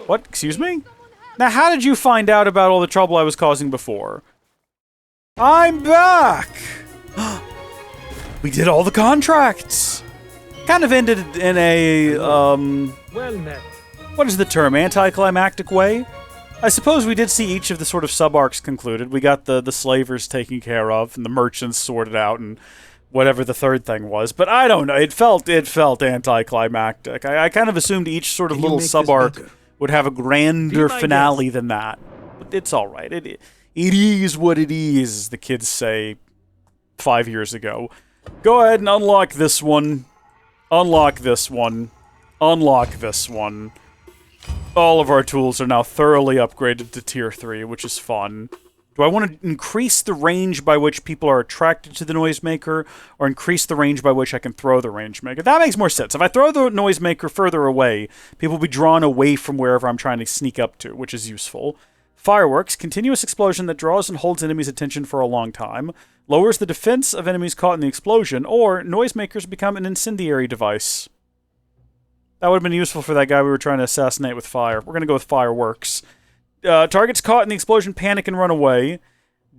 What? Excuse me? Now, how did you find out about all the trouble I was causing before? I'm back! We did all the contracts! Kind of ended in a, Well met. what is the term? Anticlimactic way? I suppose we did see each of the sort of sub-arcs concluded. We got the slavers taken care of, and the merchants sorted out, and whatever the third thing was. But I don't know, it felt anticlimactic. I kind of assumed each sort of little sub-arc would have a grander finale than that. But it's alright. It is what it is, as the kids say 5 years ago. Go ahead and unlock this one. Unlock this one. Unlock this one. All of our tools are now thoroughly upgraded to tier 3, which is fun. Do I want to increase the range by which people are attracted to the noisemaker, or increase the range by which I can throw the rangemaker? That makes more sense. If I throw the noisemaker further away, people will be drawn away from wherever I'm trying to sneak up to, which is useful. Fireworks, continuous explosion that draws and holds enemies' attention for a long time, lowers the defense of enemies caught in the explosion, or noisemakers become an incendiary device. That would have been useful for that guy we were trying to assassinate with fire. We're going to go with fireworks. Targets caught in the explosion panic and run away.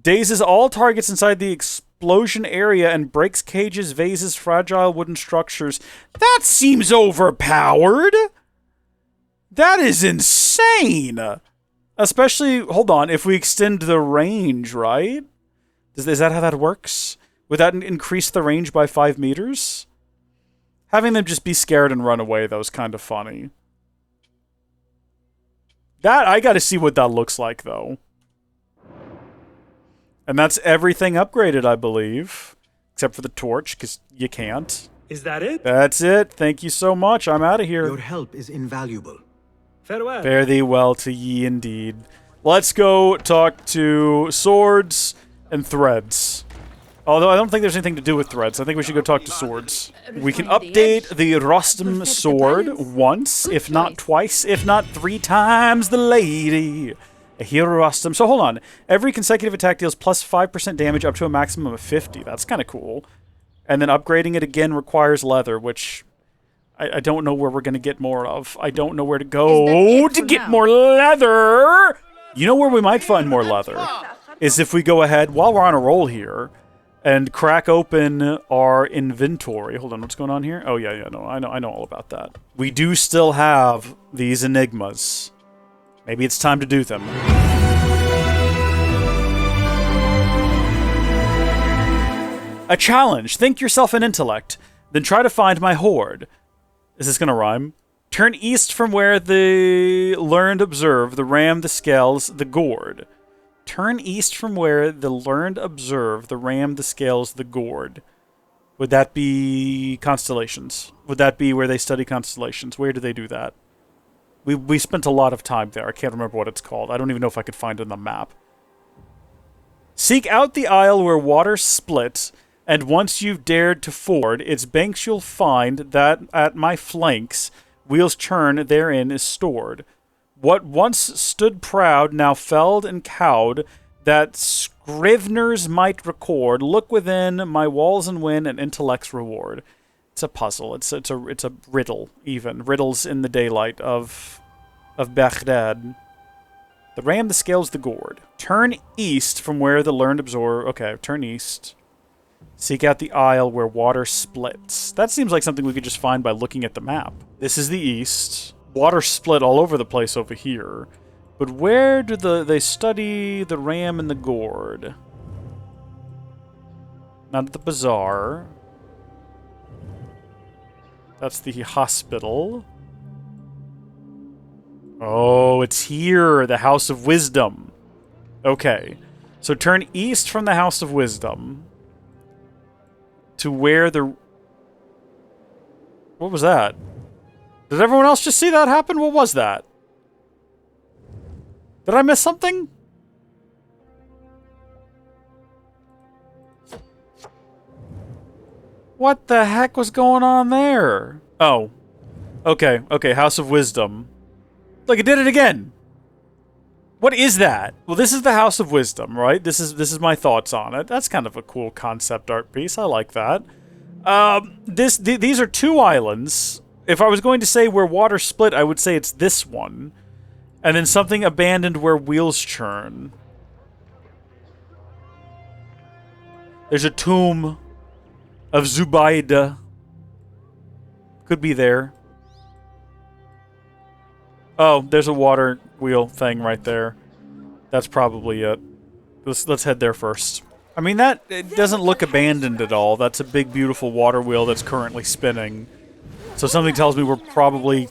Dazes all targets inside the explosion area and breaks cages, vases, fragile wooden structures. That seems overpowered! That is insane! Especially, hold on, if we extend the range, right? Is that how that works? Would that increase the range by 5 meters? Having them just be scared and run away, that was kind of funny. I gotta see what that looks like, though. And that's everything upgraded, I believe. Except for the torch, because you can't. Is that it? That's it. Thank you so much. I'm out of here. Your help is invaluable. Farewell. Fare thee well to ye indeed. Let's go talk to swords and threads. Although I don't think there's anything to do with threads. I think we should go talk to swords. We can update the Rostam sword once, if not twice, if not 3 times the lady. A hero Rostam. So hold on. Every consecutive attack deals plus 5% damage up to a maximum of 50. That's kind of cool. And then upgrading it again requires leather, which I don't know where we're going to get more of. I don't know where to go to get more leather. You know where we might find more leather? Is if we go ahead, while we're on a roll here, and crack open our inventory. Hold on, what's going on here? Oh, yeah, no, I know all about that. We do still have these Enigmas. Maybe it's time to do them. A challenge. Think yourself an intellect. Then try to find my hoard. Is this gonna rhyme? Turn east from where the learned observe the ram, the scales, the gourd. Turn east from where the learned observe the ram, the scales, the gourd. Would that be constellations? Would that be where they study constellations? Where do they do that? We spent a lot of time there. I can't remember what it's called. I don't even know if I could find it on the map. Seek out the isle where water splits, and once you've dared to ford its banks, you'll find that at my flanks, wheels churn therein is stored. What once stood proud, now felled and cowed, that scriveners might record. Look within my walls and win an intellect's reward. It's a puzzle. It's a riddle, even. Riddles in the daylight of Baghdad. The ram, the scales, the gourd. Turn east from where the learned absorb. Okay, turn east. Seek out the isle where water splits. That seems like something we could just find by looking at the map. This is the east. Water split all over the place over here. But where do they study the ram and the gourd? Not at the bazaar. That's the hospital. Oh, it's here. The House of Wisdom. Okay. So turn east from the House of Wisdom to where the... What was that? Did everyone else just see that happen? What was that? Did I miss something? What the heck was going on there? Oh. Okay, House of Wisdom. Look, it did it again! What is that? Well, this is the House of Wisdom, right? This is my thoughts on it. That's kind of a cool concept art piece. I like that. These are 2 islands. If I was going to say where water split, I would say it's this one. And then something abandoned where wheels churn. There's a tomb of Zubaida. Could be there. Oh, there's a water wheel thing right there. That's probably it. Let's head there first. I mean, it doesn't look abandoned at all. That's a big, beautiful water wheel that's currently spinning. So something tells me we're probably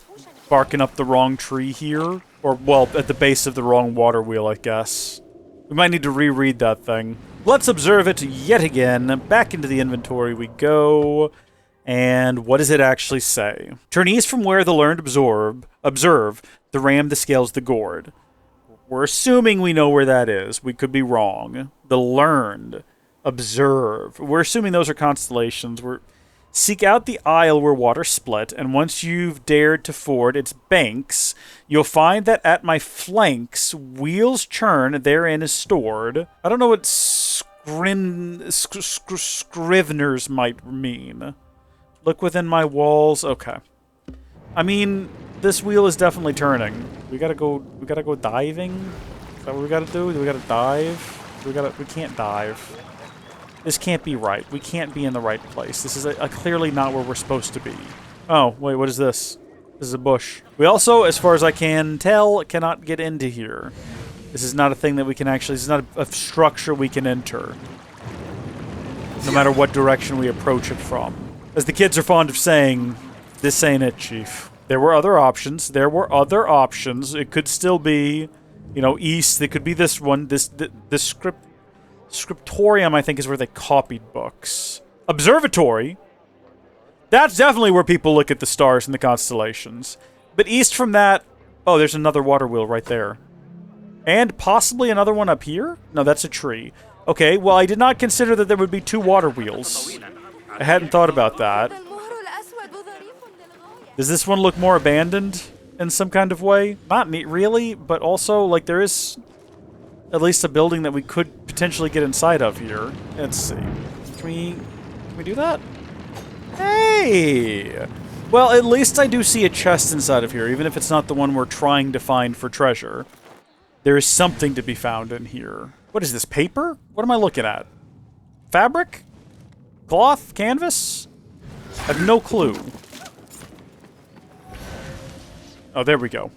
barking up the wrong tree here. Or, well, at the base of the wrong water wheel, I guess. We might need to reread that thing. Let's observe it yet again. Back into the inventory we go. And what does it actually say? Turn east from where the learned observe the ram that scales the gourd. We're assuming we know where that is. We could be wrong. The learned observe. We're assuming those are constellations. Seek out the isle where water split, and once you've dared to ford its banks, you'll find that at my flanks, wheels churn therein is stored. I don't know what scriveners might mean. Look within my walls. Okay. I mean, this wheel is definitely turning. We gotta go diving? Is that what we gotta do? Do we gotta dive? We can't dive. This can't be right. We can't be in the right place. This is clearly not where we're supposed to be. Oh, wait, what is this? This is a bush. We also, as far as I can tell, cannot get into here. This is not a thing that we can actually... This is not a structure we can enter. No matter what direction we approach it from. As the kids are fond of saying, this ain't it, Chief. There were other options. There were other options. It could still be, east. It could be this one. This Scriptorium, I think, is where they copied books. Observatory? That's definitely where people look at the stars and the constellations. But east from that... Oh, there's another water wheel right there. And possibly another one up here? No, that's a tree. Okay, well, I did not consider that there would be two water wheels. I hadn't thought about that. Does this one look more abandoned in some kind of way? Not really, but also, like, there is... at least a building that we could potentially get inside of here. Let's see. Can we do that? Hey! Well, at least I do see a chest inside of here, even if it's not the one we're trying to find for treasure. There is something to be found in here. What is this, paper? What am I looking at? Fabric? Cloth? Canvas? I have no clue. Oh, there we go.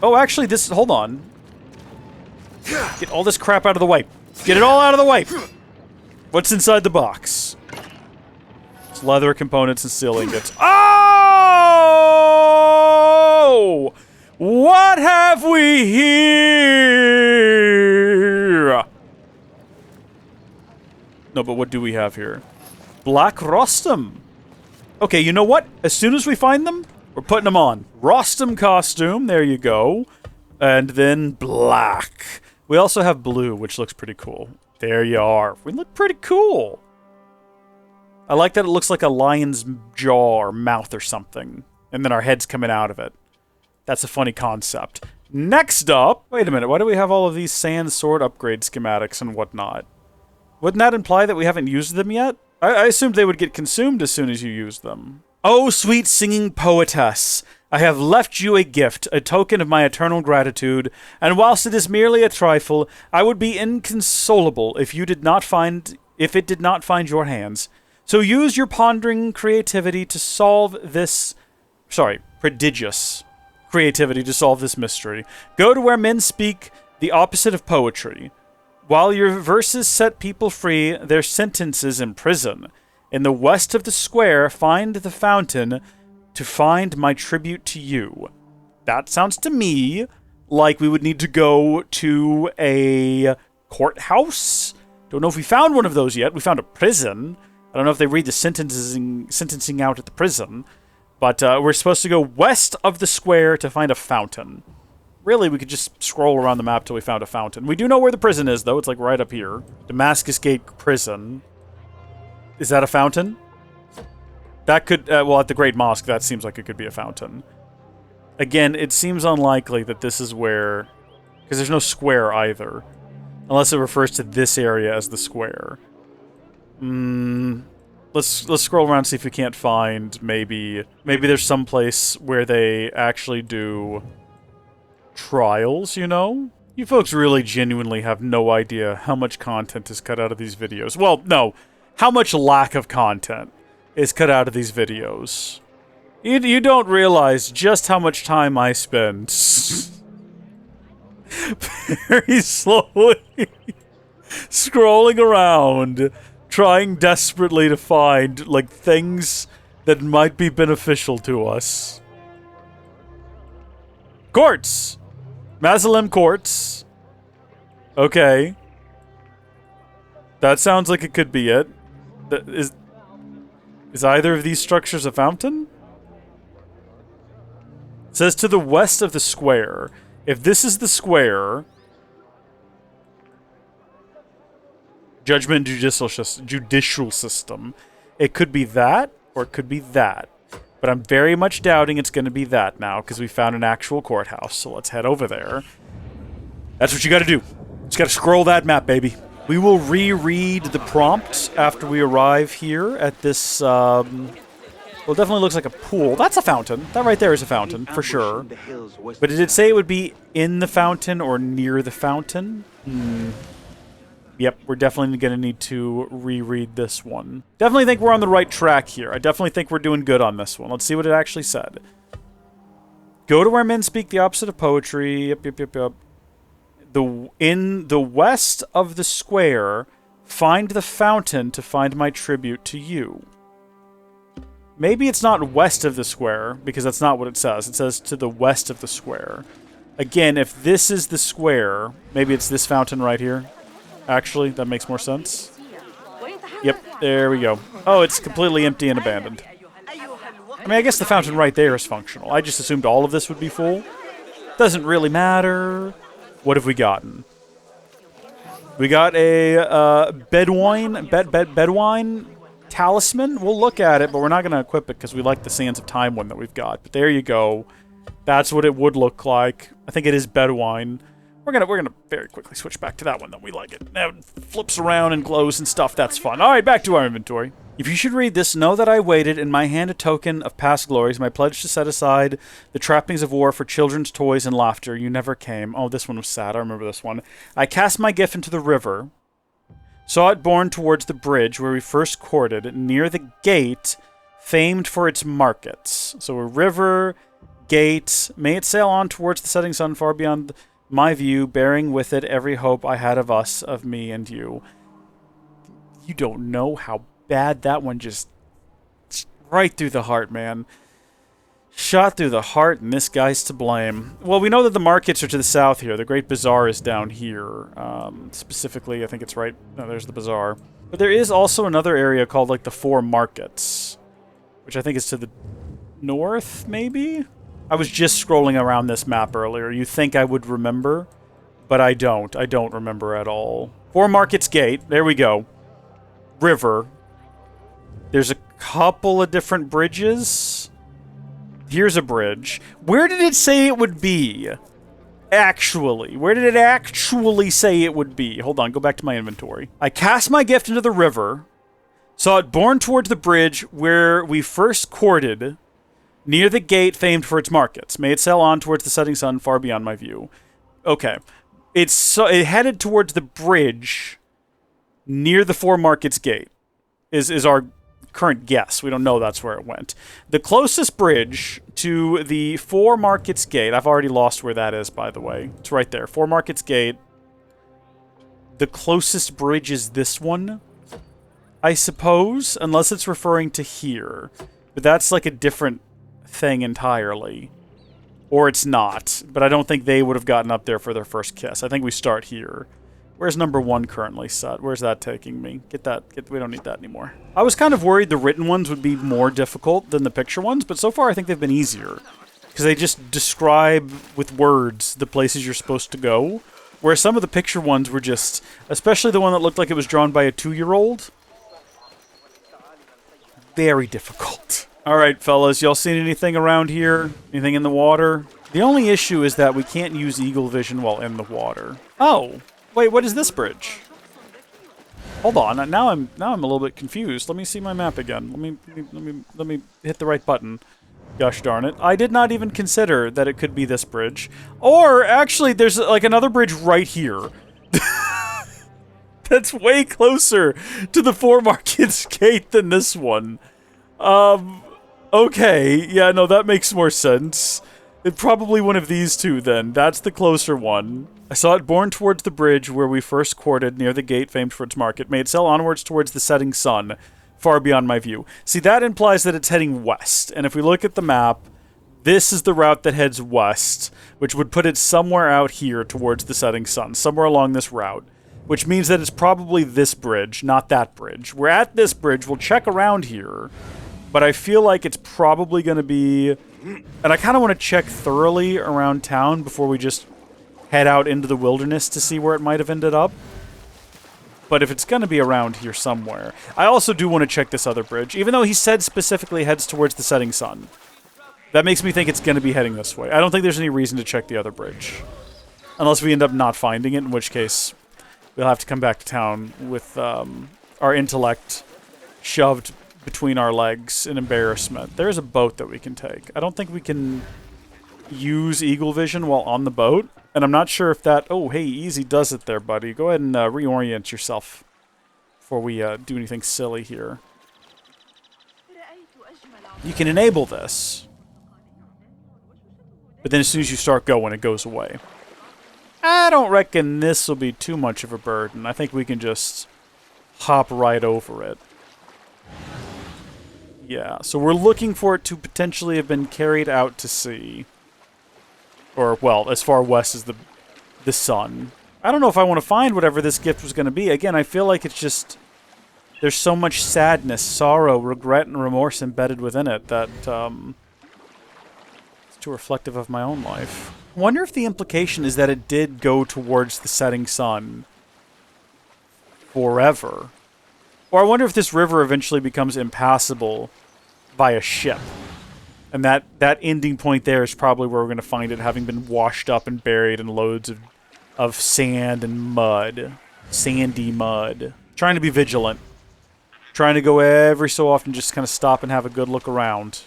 Oh, actually, hold on. Get all this crap out of the way. Get it all out of the way. What's inside the box? It's leather components and steel ingots. Oh! What have we here? No, but what do we have here? Black Rostam. Okay, you know what? As soon as we find them, we're putting them on. Rostam costume. There you go. And then black. We also have blue, which looks pretty cool. There you are. We look pretty cool. I like that it looks like a lion's jaw or mouth or something. And then our head's coming out of it. That's a funny concept. Next up... Wait a minute, why do we have all of these sand sword upgrade schematics and whatnot? Wouldn't that imply that we haven't used them yet? I assumed they would get consumed as soon as you used them. Oh, sweet singing poetess! I have left you a gift, a token of my eternal gratitude, and whilst it is merely a trifle, I would be inconsolable if it did not find your hands. So use your pondering creativity to solve this... prodigious creativity to solve this mystery. Go to where men speak the opposite of poetry. While your verses set people free, their sentences imprison. In the west of the square, find the fountain to find my tribute to you. That sounds to me like we would need to go to a courthouse. Don't know if we found one of those yet. We found a prison. I don't know if they read the sentencing out at the prison. But we're supposed to go west of the square to find a fountain. Really, we could just scroll around the map till we found a fountain. We do know where the prison is, though. It's like right up here. Damascus Gate Prison. Is that a fountain? That could... well, at the Great Mosque, that seems like it could be a fountain. Again, it seems unlikely that this is where... Because there's no square either. Unless it refers to this area as the square. let's scroll around, see if we can't find maybe there's some place where they actually do trials, you know? You folks really genuinely have no idea how much content is cut out of these videos. Well, no, how much lack of content is cut out of these videos. You don't realize just how much time I spend very slowly scrolling around, trying desperately to find, like, things that might be beneficial to us. Quartz! Mazalim quartz. Okay. That sounds like it could be it. Is either of these structures a fountain? It says to the west of the square. If this is the square... Judgment judicial system. It could be that, or it could be that. But I'm very much doubting it's going to be that now, because we found an actual courthouse. So let's head over there. That's what you got to do. Just got to scroll that map, baby. We will reread the prompt after we arrive here at this, well, it definitely looks like a pool. That's a fountain. That right there is a fountain, for sure. But did it say it would be in the fountain or near the fountain? Yep, we're definitely going to need to reread this one. Definitely think we're on the right track here. I definitely think we're doing good on this one. Let's see what it actually said. Go to where men speak the opposite of poetry. Yep. In the west of the square, find the fountain to find my tribute to you. Maybe it's not west of the square, because that's not what it says. It says to the west of the square. Again, if this is the square, maybe it's this fountain right here. Actually, that makes more sense. Yep, there we go. Oh, it's completely empty and abandoned. I mean, I guess the fountain right there is functional. I just assumed all of this would be full. Doesn't really matter. What have we gotten? We got a Bedouin talisman. We'll look at it, but we're not going to equip it because we like the Sands of Time one that we've got. But there you go. That's what it would look like. I think it is Bedouin. We're gonna very quickly switch back to that one, though. We like it. Now it flips around and glows and stuff. That's fun. All right, back to our inventory. If you should read this, know that I waited, in my hand a token of past glories, my pledge to set aside the trappings of war for children's toys and laughter. You never came. Oh, this one was sad. I remember this one. I cast my gift into the river, saw it borne towards the bridge where we first courted, near the gate, famed for its markets. So a river, gate, may it sail on towards the setting sun far beyond my view, bearing with it every hope I had of us, of me and you. You don't know how bad that one just right through the heart, man. Shot through the heart, and this guy's to blame. Well, we know that the markets are to the south here. The Great Bazaar is down here. Specifically, I think it's right... No, there's the bazaar. But there is also another area called, like, the Four Markets, which I think is to the north, maybe? I was just scrolling around this map earlier. You think I would remember, but I don't. I don't remember at all. Four Markets Gate. There we go. River. There's a couple of different bridges. Here's a bridge. Where did it say it would be? Actually. Where did it actually say it would be? Hold on, go back to my inventory. I cast my gift into the river, saw it borne towards the bridge where we first courted, near the gate famed for its markets. May it sail on towards the setting sun far beyond my view. Okay. It headed towards the bridge near the Four Markets Gate is our current guess. We don't know that's where it went. The closest bridge to the Four Markets Gate, I've already lost where that is, by the way. It's right there. Four Markets Gate. The closest bridge is this one, I suppose, unless it's referring to here. But that's like a different thing entirely. Or it's not. But I don't think they would have gotten up there for their first kiss. I think we start here. Where's number one currently set? Where's that taking me? Get that. We don't need that anymore. I was kind of worried the written ones would be more difficult than the picture ones, but so far I think they've been easier. Because they just describe with words the places you're supposed to go. Whereas some of the picture ones were just, especially the one that looked like it was drawn by a 2-year-old, very difficult. Alright, fellas, y'all seen anything around here? Anything in the water? The only issue is that we can't use eagle vision while in the water. Oh! Wait, what is this bridge? Hold on. Now I'm a little bit confused. Let me see my map again. Let me hit the right button. Gosh darn it. I did not even consider that it could be this bridge. Or, actually, there's, like, another bridge right here. That's way closer to the Four Markets Gate than this one. Okay. Yeah, no, that makes more sense. It's probably one of these two, then. That's the closer one. I saw it borne towards the bridge where we first courted, near the gate famed for its market. May it sail onwards towards the setting sun, far beyond my view. See, that implies that it's heading west. And if we look at the map, this is the route that heads west, which would put it somewhere out here towards the setting sun, somewhere along this route. Which means that it's probably this bridge, not that bridge. We're at this bridge, we'll check around here, but I feel like it's probably going to be... And I kind of want to check thoroughly around town before we just head out into the wilderness to see where it might have ended up. But if it's going to be around here somewhere... I also do want to check this other bridge, even though he said specifically heads towards the setting sun. That makes me think it's going to be heading this way. I don't think there's any reason to check the other bridge. Unless we end up not finding it, in which case... We'll have to come back to town with our intellect shoved between our legs in embarrassment. There's a boat that we can take. I don't think we can use Eagle Vision while on the boat. And I'm not sure if that... Oh, hey, easy does it there, buddy. Go ahead and reorient yourself before we do anything silly here. You can enable this. But then as soon as you start going, it goes away. I don't reckon this will be too much of a burden. I think we can just hop right over it. Yeah, so we're looking for it to potentially have been carried out to sea. Or, well, as far west as the sun. I don't know if I want to find whatever this gift was going to be. Again, I feel like it's just... There's so much sadness, sorrow, regret, and remorse embedded within it that it's too reflective of my own life. I wonder if the implication is that it did go towards the setting sun forever. Or I wonder if this river eventually becomes impassable by a ship. And that ending point there is probably where we're going to find it, having been washed up and buried in loads of sand and mud. Sandy mud. Trying to be vigilant. Trying to go every so often, just kind of stop and have a good look around.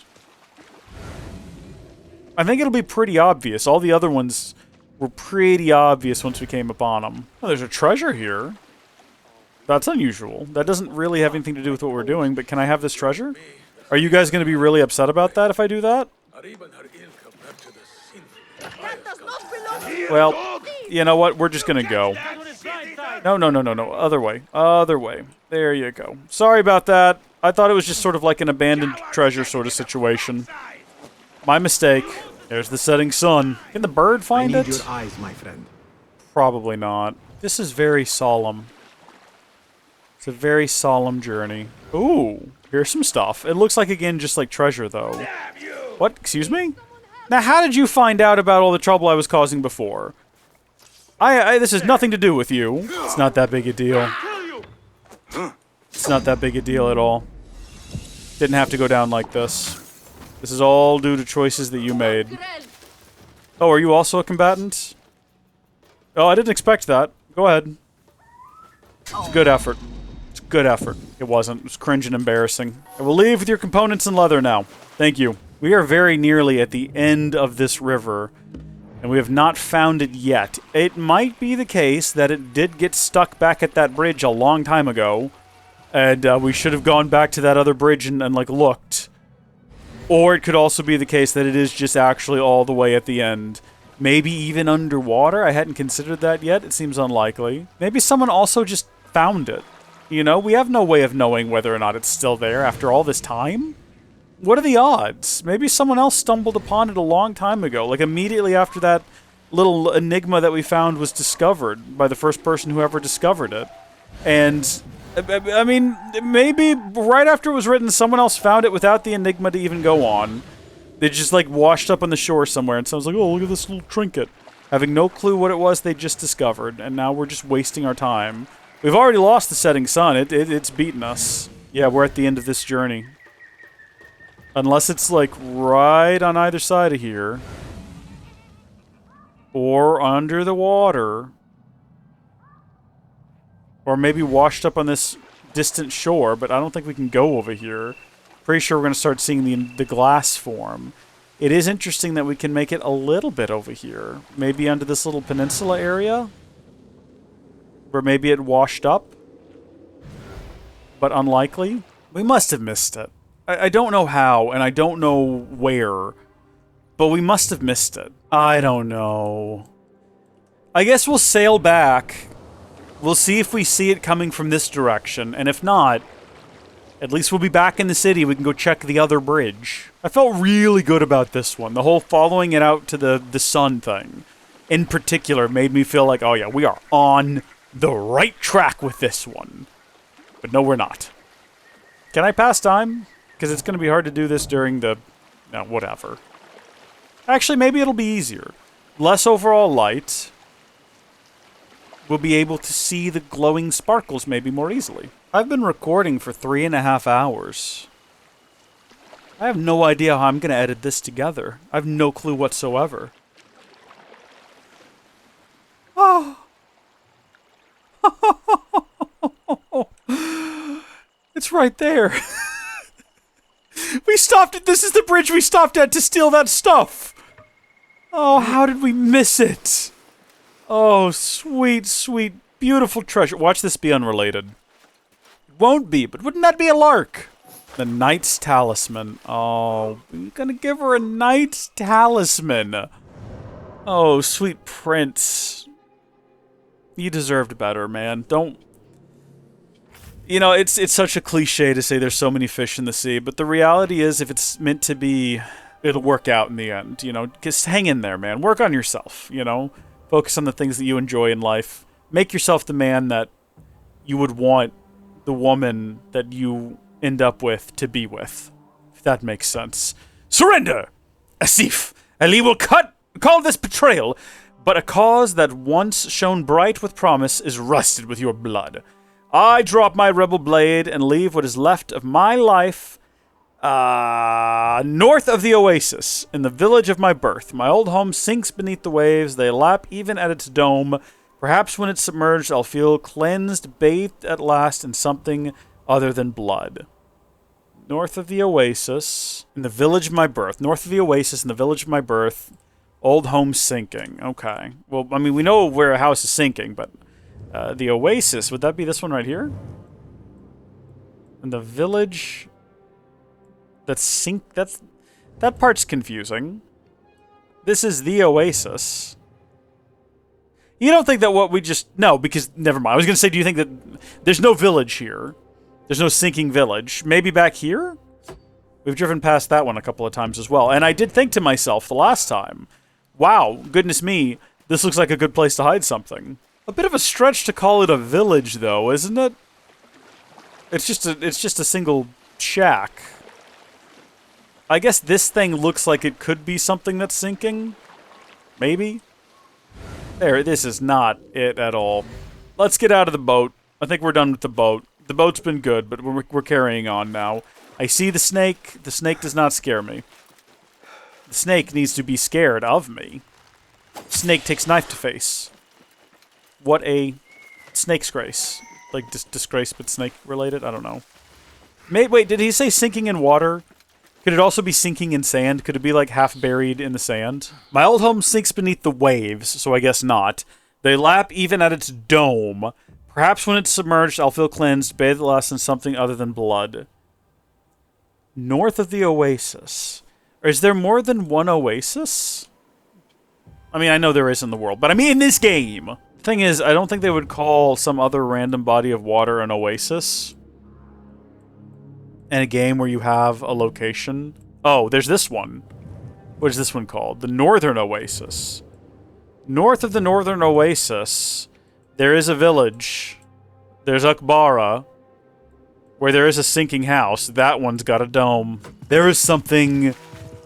I think it'll be pretty obvious. All the other ones were pretty obvious once we came upon them. Oh, there's a treasure here. That's unusual. That doesn't really have anything to do with what we're doing, but can I have this treasure? Are you guys going to be really upset about that if I do that? Well, you know what? We're just going to go. No. Other way. Other way. There you go. Sorry about that. I thought it was just sort of like an abandoned treasure sort of situation. My mistake. There's the setting sun. Can the bird find it? I need your eyes, my friend. Probably not. This is very solemn. It's a very solemn journey. Ooh, here's some stuff. It looks like, again, just like treasure, though. What? Excuse me? Now, how did you find out about all the trouble I was causing before? This has nothing to do with you. It's not that big a deal. It's not that big a deal at all. Didn't have to go down like this. This is all due to choices that you made. Oh, are you also a combatant? Oh, I didn't expect that. Go ahead. It's a good effort. It's a good effort. It wasn't. It was cringe and embarrassing. I will leave with your components in leather now. Thank you. We are very nearly at the end of this river, and we have not found it yet. It might be the case that it did get stuck back at that bridge a long time ago, and we should have gone back to that other bridge and like, looked. Or it could also be the case that it is just actually all the way at the end. Maybe even underwater? I hadn't considered that yet. It seems unlikely. Maybe someone also just found it. You know, we have no way of knowing whether or not it's still there after all this time. What are the odds? Maybe someone else stumbled upon it a long time ago, like immediately after that little enigma that we found was discovered by the first person who ever discovered it. And I mean, maybe right after it was written, someone else found it without the enigma to even go on. They just, like, washed up on the shore somewhere, and someone's like, oh, look at this little trinket. Having no clue what it was they just discovered, and now we're just wasting our time. We've already lost the setting sun. It's beaten us. Yeah, we're at the end of this journey. Unless it's, like, right on either side of here. Or under the water. Or maybe washed up on this distant shore, but I don't think we can go over here. Pretty sure we're going to start seeing the glass form. It is interesting that we can make it a little bit over here. Maybe under this little peninsula area? Where maybe it washed up? But unlikely? We must have missed it. I don't know how, and I don't know where. But we must have missed it. I don't know. I guess we'll sail back. We'll see if we see it coming from this direction, and if not, at least we'll be back in the city. We can go check the other bridge. I felt really good about this one. The whole following it out to the sun thing, in particular, made me feel like, oh yeah, we are on the right track with this one. But no, we're not. Can I pass time? Because it's going to be hard to do this during the... No, whatever. Actually, maybe it'll be easier. Less overall light. We'll be able to see the glowing sparkles maybe more easily. I've been recording for 3.5 hours. I have no idea how I'm going to edit this together. I have no clue whatsoever. Oh. It's right there. We stopped at... This is the bridge we stopped at to steal that stuff. Oh, how did we miss it? Oh, sweet, sweet, beautiful treasure. Watch this be unrelated. It won't be, but wouldn't that be a lark? The Knight's Talisman. Oh, we're gonna give her a Knight's Talisman. Oh, sweet prince. You deserved better, man. Don't... You know, it's such a cliche to say there's so many fish in the sea, but the reality is if it's meant to be, it'll work out in the end, you know? Just hang in there, man. Work on yourself, you know? Focus on the things that you enjoy in life. Make yourself the man that you would want the woman that you end up with to be with. If that makes sense. Surrender! Asif! Ali will call this betrayal, but a cause that once shone bright with promise is rusted with your blood. I drop my rebel blade and leave what is left of my life north of the oasis, in the village of my birth. My old home sinks beneath the waves. They lap even at its dome. Perhaps when it's submerged, I'll feel cleansed, bathed at last in something other than blood. North of the oasis, in the village of my birth. North of the oasis, in the village of my birth. Old home sinking. Okay. Well, I mean, we know where a house is sinking, but the oasis, would that be this one right here? In the village... That part's confusing. This is the oasis. You don't think that what we just... No, because... Never mind. I was going to say, do you think that... There's no village here. There's no sinking village. Maybe back here? We've driven past that one a couple of times as well. And I did think to myself the last time, wow, goodness me, this looks like a good place to hide something. A bit of a stretch to call it a village, though, isn't it? It's just a single shack. I guess this thing looks like it could be something that's sinking. Maybe? There, this is not it at all. Let's get out of the boat. I think we're done with the boat. The boat's been good, but we're carrying on now. I see the snake. The snake does not scare me. The snake needs to be scared of me. Snake takes knife to face. What a snake's grace. Like, disgrace, but snake related? I don't know. Wait, did he say sinking in water? Could it also be sinking in sand? Could it be, like, half buried in the sand? My old home sinks beneath the waves, so I guess not. They lap even at its dome. Perhaps when it's submerged, I'll feel cleansed, bathed less in something other than blood. North of the oasis. Or is there more than one oasis? I mean, I know there is in the world, but I mean in this game! The thing is, I don't think they would call some other random body of water an oasis. In a game where you have a location. Oh, there's this one. What is this one called? The Northern Oasis. North of the Northern Oasis, there is a village. There's Akbara, where there is a sinking house. That one's got a dome. There is something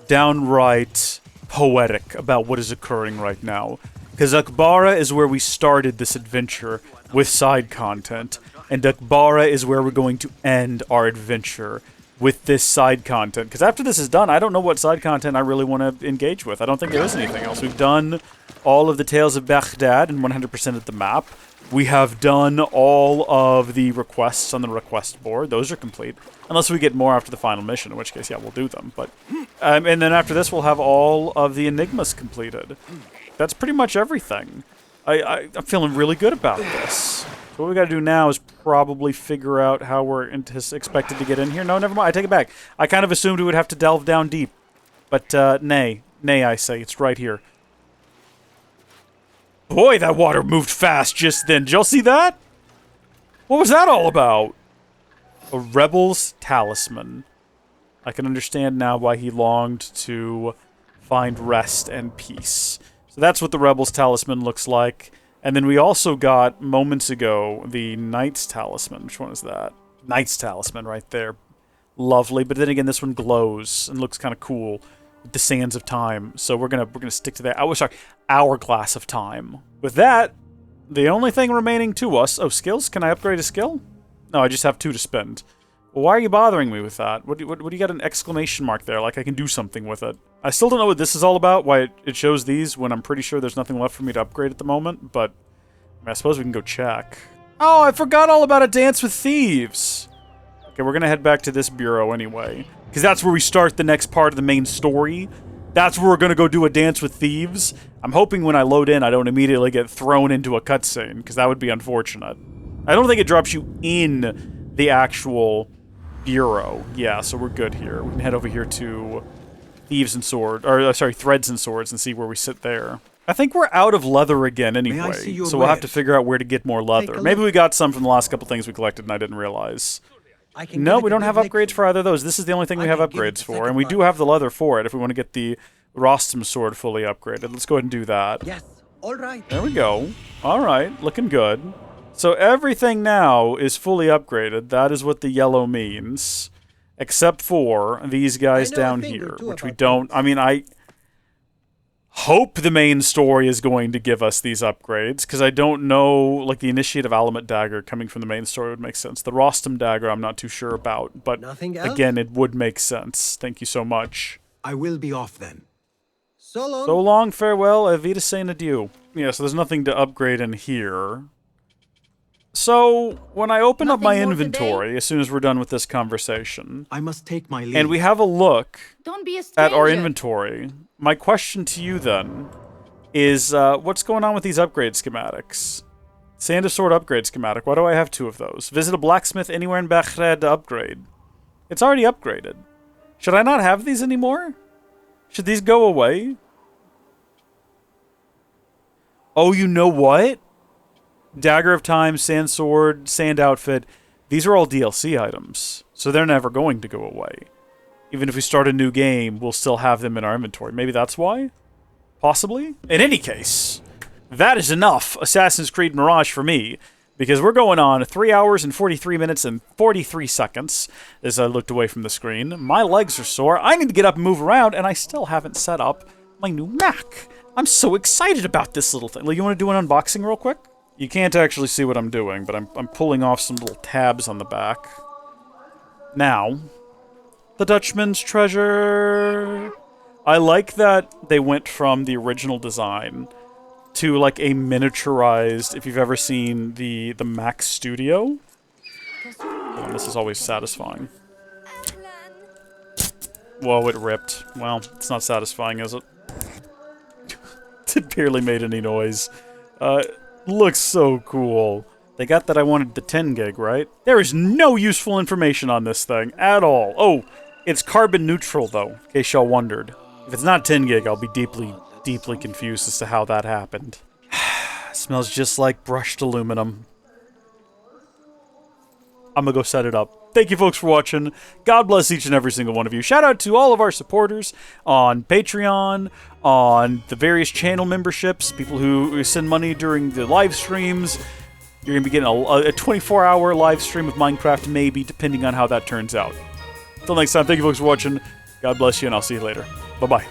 downright poetic about what is occurring right now. Because Akbara is where we started this adventure with side content. And Akbara is where we're going to end our adventure with this side content. Because after this is done, I don't know what side content I really want to engage with. I don't think there is anything else. We've done all of the Tales of Baghdad and 100% of the map. We have done all of the requests on the request board. Those are complete. Unless we get more after the final mission, in which case, yeah, we'll do them. But and then after this, we'll have all of the Enigmas completed. That's pretty much everything. I'm feeling really good about this. So what we gotta do now is probably figure out how we're expected to get in here. No, never mind. I take it back. I kind of assumed we would have to delve down deep. But, nay. Nay, I say. It's right here. Boy, that water moved fast just then. Did y'all see that? What was that all about? A rebel's talisman. I can understand now why he longed to find rest and peace. So that's what the rebel's talisman looks like. And then we also got, moments ago, the Knight's Talisman. Which one is that? Knight's Talisman right there. Lovely. But then again, this one glows and looks kind of cool. The Sands of Time. So we're gonna stick to that. Oh, sorry. Hourglass of Time. With that, the only thing remaining to us... Oh, skills? Can I upgrade a skill? No, I just have 2 to spend. Well, why are you bothering me with that? What do you got an exclamation mark there? Like I can do something with it. I still don't know what this is all about, why it shows these when I'm pretty sure there's nothing left for me to upgrade at the moment, but I suppose we can go check. Oh, I forgot all about a Dance with Thieves! Okay, we're gonna head back to this bureau anyway, because that's where we start the next part of the main story. That's where we're gonna go do a Dance with Thieves. I'm hoping when I load in, I don't immediately get thrown into a cutscene, because that would be unfortunate. I don't think it drops you in the actual bureau. Yeah, so we're good here. We can head over here to Threads and Swords and see where we sit there. I think we're out of leather again anyway, so we'll have to figure out where to get more leather. Maybe we got some from the last couple things we collected and I didn't realize. No, we don't have upgrades for either of those. This is the only thing we have upgrades for, and we do have the leather for it if we want to get the Rostam sword fully upgraded. Let's go ahead and do that. Yes, all right. There we go. All right, looking good. So everything now is fully upgraded. That is what the yellow means. Except for these guys down here, which we don't... I mean, I hope the main story is going to give us these upgrades, because I don't know... Like, the Initiative Alamut Dagger coming from the main story would make sense. The Rostam Dagger I'm not too sure about, but again, it would make sense. Thank you so much. I will be off then. So long. So long, farewell, Avita Saint Adieu. Yeah, so there's nothing to upgrade in here. So, when I open up my inventory, as soon as we're done with this conversation, I must take my leave. And we have a look Don't be a at our stranger. inventory, my question to you then is, what's going on with these upgrade schematics? Sand of Sword upgrade schematic, why do I have 2 of those? Visit a blacksmith anywhere in Baghdad to upgrade. It's already upgraded. Should I not have these anymore? Should these go away? Oh, you know what? Dagger of Time, Sand Sword, Sand Outfit, these are all DLC items, so they're never going to go away. Even if we start a new game, we'll still have them in our inventory. Maybe that's why? Possibly? In any case, that is enough Assassin's Creed Mirage for me, because we're going on 3 hours and 43 minutes and 43 seconds as I looked away from the screen. My legs are sore, I need to get up and move around, and I still haven't set up my new Mac. I'm so excited about this little thing. You want to do an unboxing real quick? You can't actually see what I'm doing, but I'm pulling off some little tabs on the back. Now, the Dutchman's treasure. I like that they went from the original design to like a miniaturized, if you've ever seen the Mac Studio. Oh, this is always satisfying. Whoa, it ripped. Well, it's not satisfying, is it? It barely made any noise. Looks so cool. They got that I wanted the 10 gig, right? There is no useful information on this thing at all. Oh, it's carbon neutral, though, in case y'all wondered. If it's not 10 gig, I'll be deeply, deeply confused as to how that happened. Smells just like brushed aluminum. I'm gonna go set it up. Thank you, folks, for watching. God bless each and every single one of you. Shout out to all of our supporters on Patreon, on the various channel memberships, people who send money during the live streams. You're going to be getting a 24-hour live stream of Minecraft, maybe, depending on how that turns out. Until next time, thank you, folks, for watching. God bless you, and I'll see you later. Bye-bye.